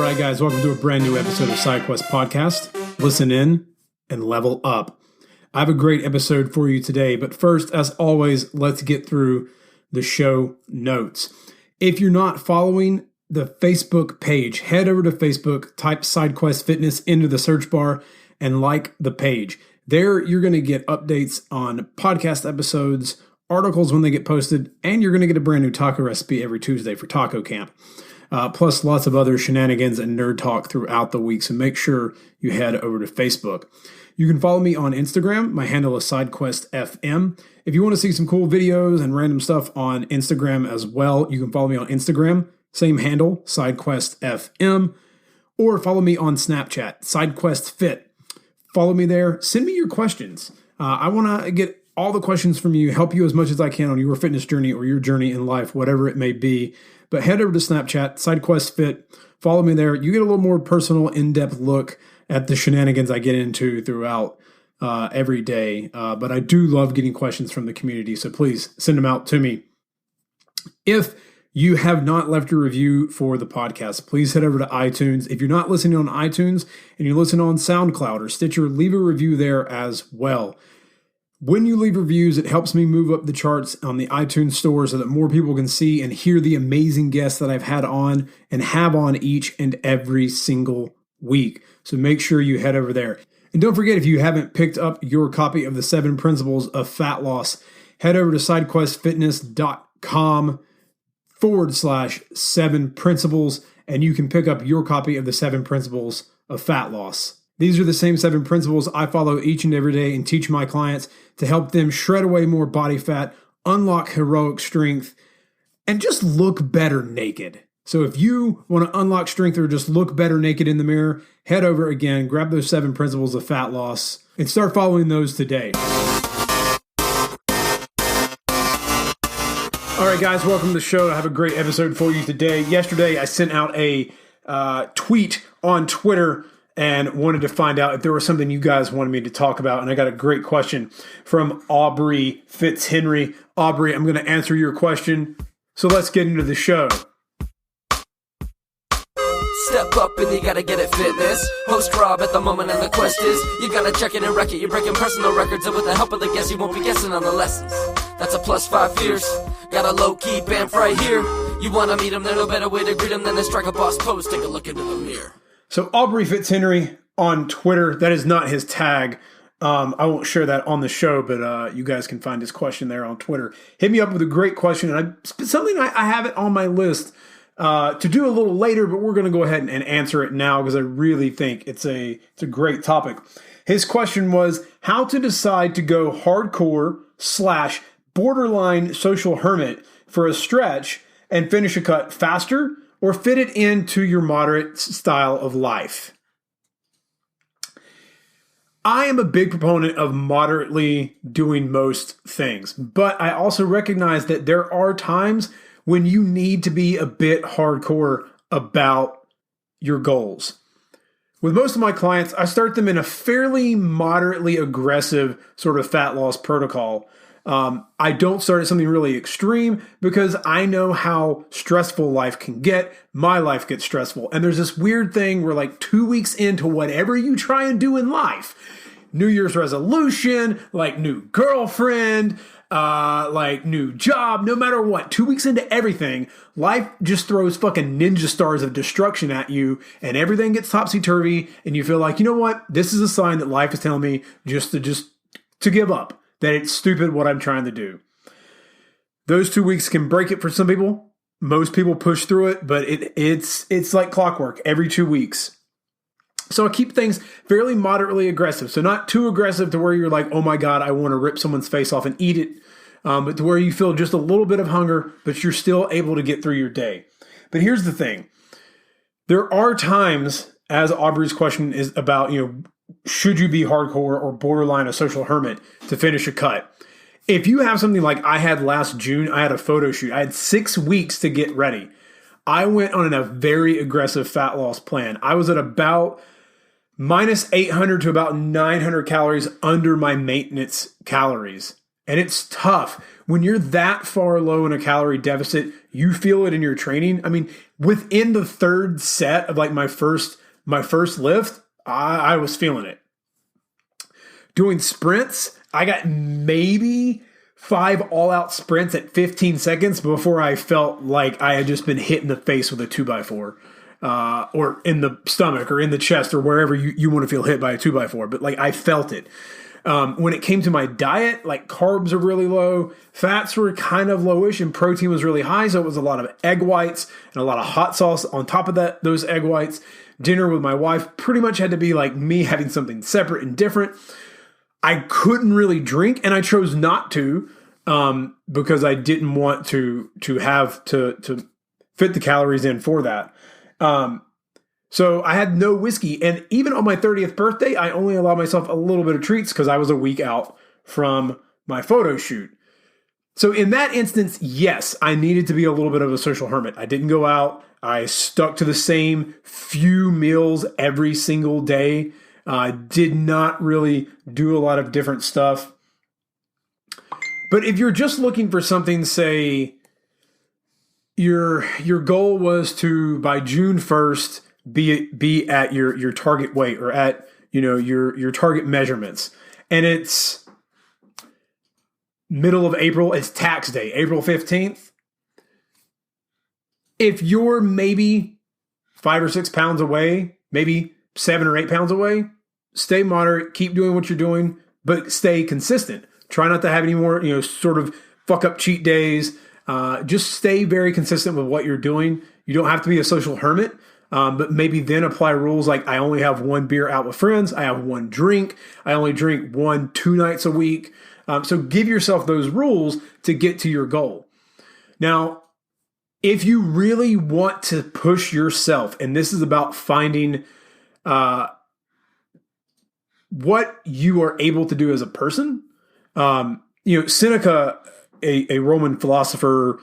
right, guys, welcome to a brand new episode of SideQuest Podcast. Listen in and level up. I have a great episode for you today, but first, as always, let's get through the show notes. If you're not following the Facebook page, head over to Facebook, type SideQuest Fitness into the search bar, and like the page. There, you're going to get updates on podcast episodes, articles when they get posted, and you're going to get a brand new taco recipe every Tuesday for taco camp. Plus lots of other shenanigans and nerd talk throughout the week, so make sure you head over to Facebook. You can follow me on Instagram. My handle is SideQuestFM. If you want to see some cool videos and random stuff on Instagram as well, you can follow me on Instagram. Same handle, SideQuestFM. Or follow me on Snapchat, SideQuestFit. Follow me there. Send me your questions. I want to get all the questions from you, help you as much as I can on your fitness journey or your journey in life, whatever it may be. But head over to Snapchat, SideQuestFit. Follow me there. You get a little more personal, in-depth look at the shenanigans I get into throughout every day. But I do love getting questions from the community, so please send them out to me. If you have not left a review for the podcast, please head over to iTunes. If you're not listening on iTunes and you listen on SoundCloud or Stitcher, leave a review there as well. When you leave reviews, it helps me move up the charts on the iTunes store so that more people can see and hear the amazing guests that I've had on and have on each and every single week. So make sure you head over there. And don't forget, if you haven't picked up your copy of the 7 Principles of Fat Loss, head over to sidequestfitness.com/7 principles, and you can pick up your copy of the 7 Principles of Fat Loss. These are the same 7 principles I follow each and every day and teach my clients to help them shred away more body fat, unlock heroic strength, and just look better naked. So if you want to unlock strength or just look better naked in the mirror, head over again, grab those 7 principles of fat loss, and start following those today. All right, guys, welcome to the show. I have a great episode for you today. Yesterday, I sent out a tweet on Twitter and wanted to find out if there was something you guys wanted me to talk about. And I got a great question from Aubrey Fitzhenry. Aubrey, I'm going to answer your question. So let's get into the show. Step up and you gotta get it fitness. Host Rob at the moment and the quest is you gotta check it and wreck it. You're breaking personal records and with the help of the guests you won't be guessing on the lessons. That's a +5 fierce. Got a low-key bamf right here. You wanna meet them, there's no better way to greet them than to strike a boss pose. Take a look into the mirror. So Aubrey Fitzhenry on Twitter, that is not his tag. I won't share that on the show, but you guys can find his question there on Twitter. Hit me up with a great question, and something I have it on my list to do a little later, but we're going to go ahead and answer it now because I really think it's a great topic. His question was how to decide to go hardcore / borderline social hermit for a stretch and finish a cut faster or fit it into your moderate style of life. I am a big proponent of moderately doing most things, but I also recognize that there are times when you need to be a bit hardcore about your goals. With most of my clients, I start them in a fairly moderately aggressive sort of fat loss protocol. I don't start at something really extreme because I know how stressful life can get. My life gets stressful. And there's this weird thing where like 2 weeks into whatever you try and do in life, New Year's resolution, like new girlfriend, like new job, no matter what, 2 weeks into everything, life just throws fucking ninja stars of destruction at you and everything gets topsy-turvy and you feel like, you know what? This is a sign that life is telling me to give up, that it's stupid what I'm trying to do. Those 2 weeks can break it for some people. Most people push through it, but it's like clockwork every 2 weeks. So I keep things fairly moderately aggressive. So not too aggressive to where you're like, oh my God, I want to rip someone's face off and eat it. But to where you feel just a little bit of hunger, but you're still able to get through your day. But here's the thing. There are times, as Aubrey's question is about, should you be hardcore or borderline a social hermit to finish a cut? If you have something like I had last June, I had a photo shoot. I had 6 weeks to get ready. I went on a very aggressive fat loss plan. I was at about minus 800 to about 900 calories under my maintenance calories. And it's tough. When you're that far low in a calorie deficit, you feel it in your training. I mean, within the third set of like my first lift, I was feeling it. Doing sprints, I got maybe 5 all-out sprints at 15 seconds before I felt like I had just been hit in the face with a 2x4, or in the stomach or in the chest or wherever you want to feel hit by a 2x4. But like I felt it. When it came to my diet, like carbs are really low, fats were kind of lowish, and protein was really high. So it was a lot of egg whites and a lot of hot sauce on top of those egg whites. Dinner with my wife pretty much had to be like me having something separate and different. I couldn't really drink, and I chose not to, because I didn't want to have to fit the calories in for that. So I had no whiskey, and even on my 30th birthday, I only allowed myself a little bit of treats because I was a week out from my photo shoot. So in that instance, yes, I needed to be a little bit of a social hermit. I didn't go out. I stuck to the same few meals every single day. I did not really do a lot of different stuff. But if you're just looking for something, say your goal was to, by June 1st, be at your target weight, or at, your target measurements. And it's middle of April, it's tax day, April 15th. If you're maybe 5 or 6 pounds away, maybe 7 or 8 pounds away, stay moderate, keep doing what you're doing, but stay consistent. Try not to have any more, sort of fuck up cheat days. Just stay very consistent with what you're doing. You don't have to be a social hermit. But maybe then apply rules like I only have 1 beer out with friends. I have 1 drink. I only drink 2 nights a week. So give yourself those rules to get to your goal. Now, if you really want to push yourself, and this is about finding what you are able to do as a person, Sinica, a Roman philosopher,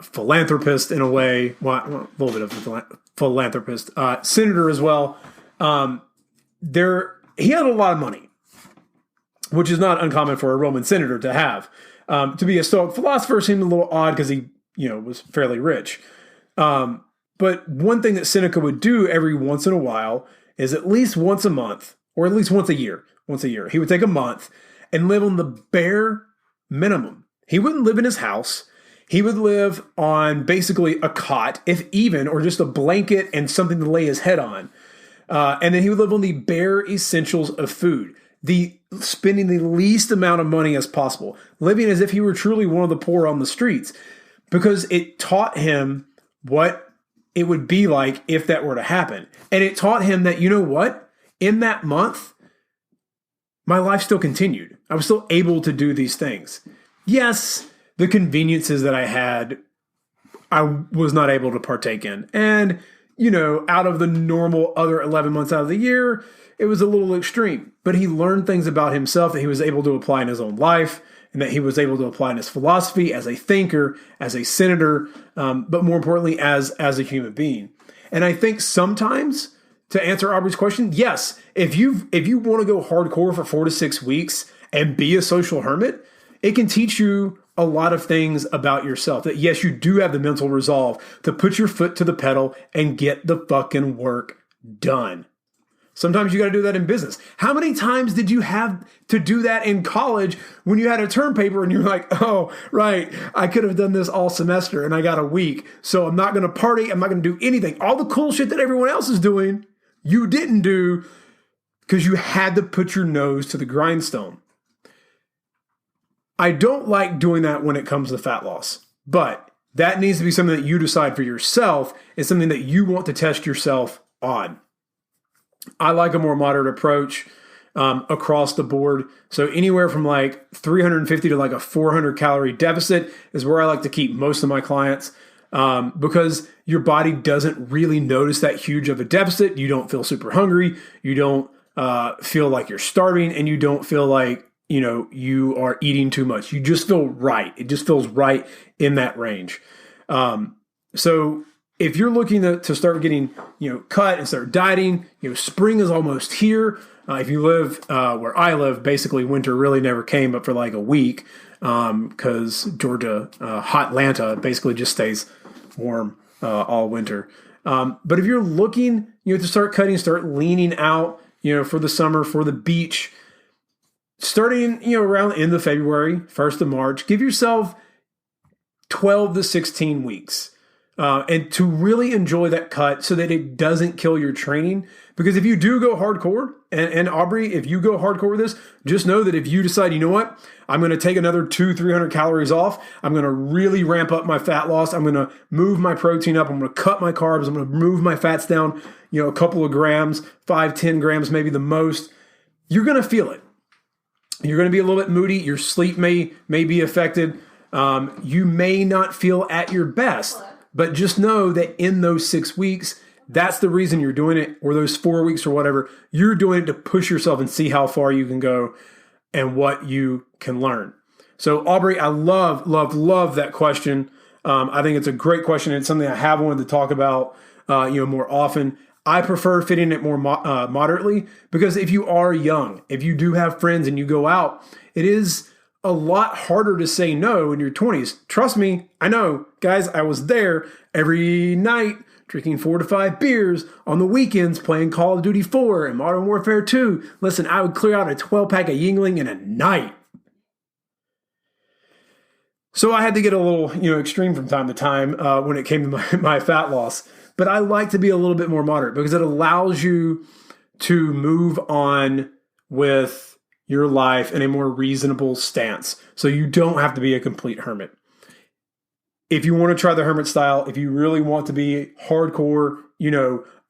philanthropist in a way, well, a little bit of a philanthropist, senator as well. He had a lot of money, which is not uncommon for a Roman senator to have. To be a Stoic philosopher seemed a little odd because he, was fairly rich. But one thing that Sinica would do every once in a while is at least once a month, or at least once a year, he would take a month and live on the bare minimum. He wouldn't live in his house. He would live on basically a cot, if even, or just a blanket and something to lay his head on. And then he would live on the bare essentials of food, spending the least amount of money as possible, living as if he were truly one of the poor on the streets, because it taught him what it would be like if that were to happen. And it taught him that, in that month, my life still continued. I was still able to do these things. Yes, the conveniences that I had, I was not able to partake in. And, out of the normal other 11 months out of the year, it was a little extreme. But he learned things about himself that he was able to apply in his own life, and that he was able to apply in his philosophy as a thinker, as a senator, but more importantly, as a human being. And I think sometimes, to answer Aubrey's question, yes, if you want to go hardcore for 4 to 6 weeks and be a social hermit, it can teach you a lot of things about yourself. That yes, you do have the mental resolve to put your foot to the pedal and get the fucking work done. Sometimes you got to do that in business. How many times did you have to do that in college when you had a term paper and you're like, oh, right, I could have done this all semester and I got a week. So I'm not going to party. I'm not going to do anything. All the cool shit that everyone else is doing, you didn't do because you had to put your nose to the grindstone. I don't like doing that when it comes to fat loss, but that needs to be something that you decide for yourself. It's something that you want to test yourself on. I like a more moderate approach across the board. So anywhere from like 350 to like a 400 calorie deficit is where I like to keep most of my clients, because your body doesn't really notice that huge of a deficit. You don't feel super hungry. You don't feel like you're starving, and you don't feel like you are eating too much. You just feel right. It just feels right in that range. So if you're looking to start getting, cut and start dieting, spring is almost here. If you live where I live, basically winter really never came but for like a week because Georgia, hot Atlanta, basically just stays warm all winter. But if you're looking, to start cutting, start leaning out, for the summer, for the beach, starting, around the end of February, 1st of March, give yourself 12 to 16 weeks. And to really enjoy that cut so that it doesn't kill your training. Because if you do go hardcore, and Aubrey, if you go hardcore with this, just know that if you decide, you know what, I'm going to take another 200-300 calories off, I'm going to really ramp up my fat loss, I'm going to move my protein up, I'm going to cut my carbs, I'm going to move my fats down, a couple of grams, 5-10 grams, maybe the most, you're going to feel it. You're going to be a little bit moody. Your sleep may be affected. You may not feel at your best. But just know that in those 6 weeks, that's the reason you're doing it, or those 4 weeks or whatever. You're doing it to push yourself and see how far you can go and what you can learn. So, Aubrey, I love that question. I think it's a great question. It's something I have wanted to talk about, more often. I prefer fitting it more moderately because if you are young, if you do have friends and you go out, it is a lot harder to say no in your 20s. Trust me, I know. Guys, I was there every night drinking 4 to 5 beers on the weekends, playing Call of Duty 4 and Modern Warfare 2. Listen, I would clear out a 12-pack of Yingling in a night. So I had to get a little, extreme from time to time when it came to my fat loss. But I like to be a little bit more moderate because it allows you to move on with your life in a more reasonable stance. So you don't have to be a complete hermit. If you want to try the hermit style, if you really want to be hardcore,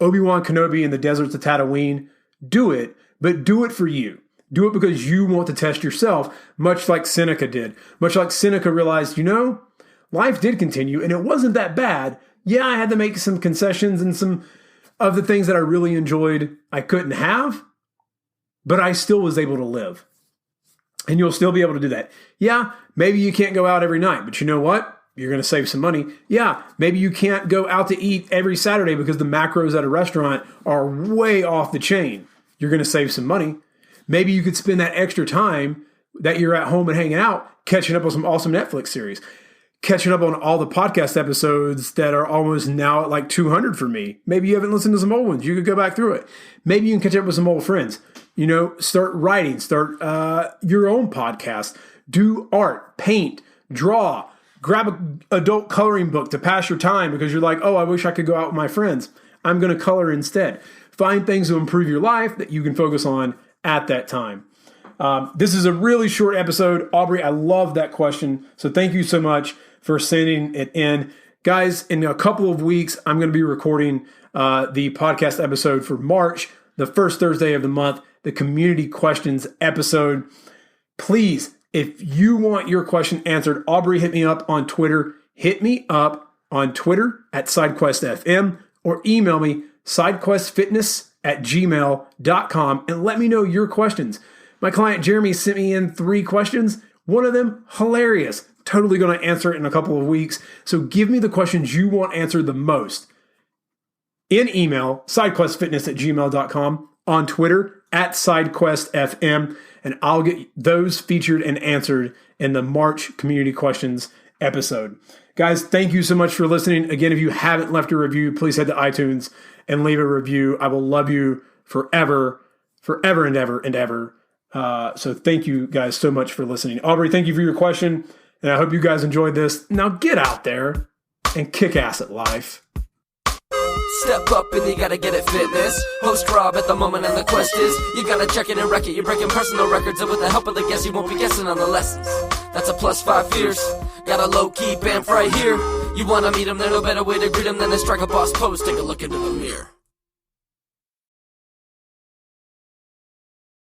Obi-Wan Kenobi in the deserts of Tatooine, do it, but do it for you. Do it because you want to test yourself, much like Sinica did. Much like Sinica realized, life did continue and it wasn't that bad. Yeah, I had to make some concessions and some of the things that I really enjoyed I couldn't have, but I still was able to live. And you'll still be able to do that. Yeah, maybe you can't go out every night, but you know what? You're going to save some money. Yeah, maybe you can't go out to eat every Saturday because the macros at a restaurant are way off the chain. You're going to save some money. Maybe you could spend that extra time that you're at home and hanging out, catching up on some awesome Netflix series, catching up on all the podcast episodes that are almost now at like 200 for me. Maybe you haven't listened to some old ones. You could go back through it. Maybe you can catch up with some old friends. Start writing, start your own podcast, do art, paint, draw, grab an adult coloring book to pass your time because you're like, oh, I wish I could go out with my friends. I'm going to color instead. Find things to improve your life that you can focus on at that time. This is a really short episode. Aubrey, I love that question. So thank you so much for sending it in. Guys, in a couple of weeks, I'm going to be recording the podcast episode for March, the first Thursday of the month, the community questions episode. Please, if you want your question answered, Aubrey, hit me up on Twitter. Hit me up on Twitter at SideQuestFM or email me sidequestfitness@gmail.com and let me know your questions. My client Jeremy sent me in 3 questions. One of them, hilarious. Totally going to answer it in a couple of weeks. So give me the questions you want answered the most. In email, sidequestfitness@gmail.com, on Twitter @SideQuestFM, and I'll get those featured and answered in the March Community Questions episode. Guys, thank you so much for listening. Again, if you haven't left a review, please head to iTunes and leave a review. I will love you forever and ever. So thank you guys so much for listening. Aubrey, thank you for your question, and I hope you guys enjoyed this. Now get out there and kick ass at life. Step up and you gotta get it fitness. Host Rob at the moment and the quest is you gotta check it and wreck it. You're breaking personal records, and with the help of the guests you won't be guessing on the lessons. That's a +5 years. Got a low-key bamf right here. You wanna meet him, there's no better way to greet him than to strike a boss pose. Take a look into the mirror.